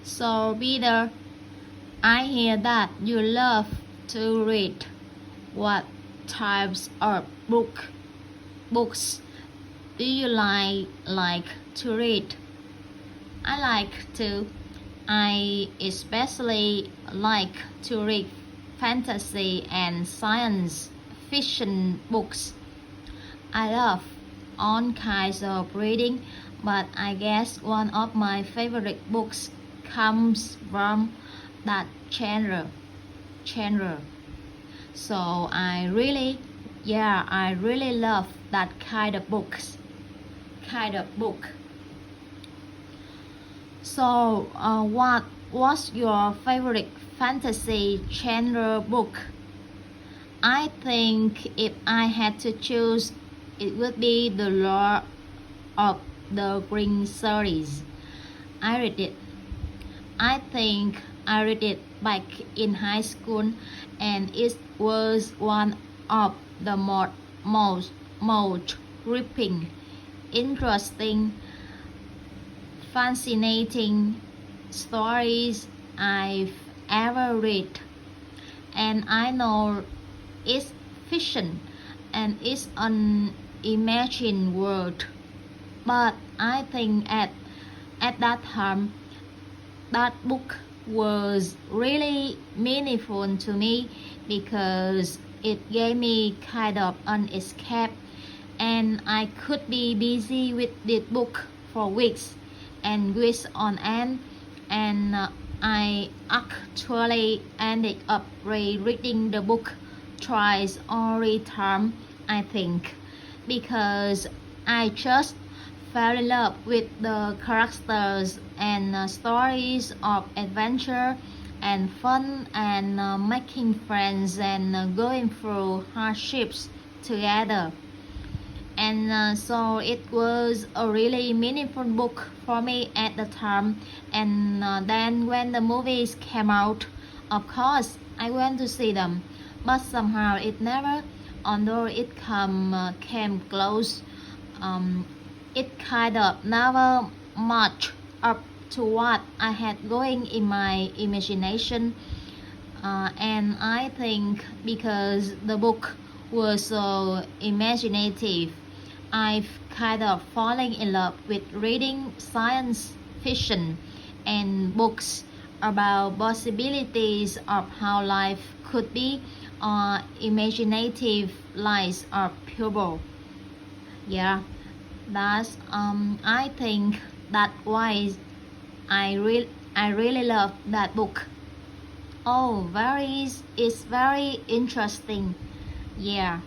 So, Peter, I hear that you love to read. What types of books do you like to read? I like to. I especially like to read fantasy and science fiction books. I love all kinds of reading, but I guess one of my favorite books comes from that genre. So I really love that kind of book. So, what was your favorite fantasy genre book? I think if I had to choose, it would be the Lord of the Rings series. I read it. I think I read it back in high school, and it was one of the most gripping, interesting, fascinating stories I've ever read. And I know it's fiction and it's an imagined world, but I think at that time that book was really meaningful to me because it gave me kind of an escape, and I could be busy with this book for weeks and weeks on end, and I actually ended up rereading the book twice or three times, I think, because I just fell in love with the characters and stories of adventure and fun and making friends and going through hardships together. And so it was a really meaningful book for me at the time. And then when the movies came out, of course I went to see them, but somehow it never, although it came close, it kind of never matched up to what I had going in my imagination. And I think because the book was so imaginative, I've kind of fallen in love with reading science fiction and books about possibilities of how life could be, or imaginative lives of people. Yeah, that's I think that why I really love that book. Oh, it's very interesting. Yeah.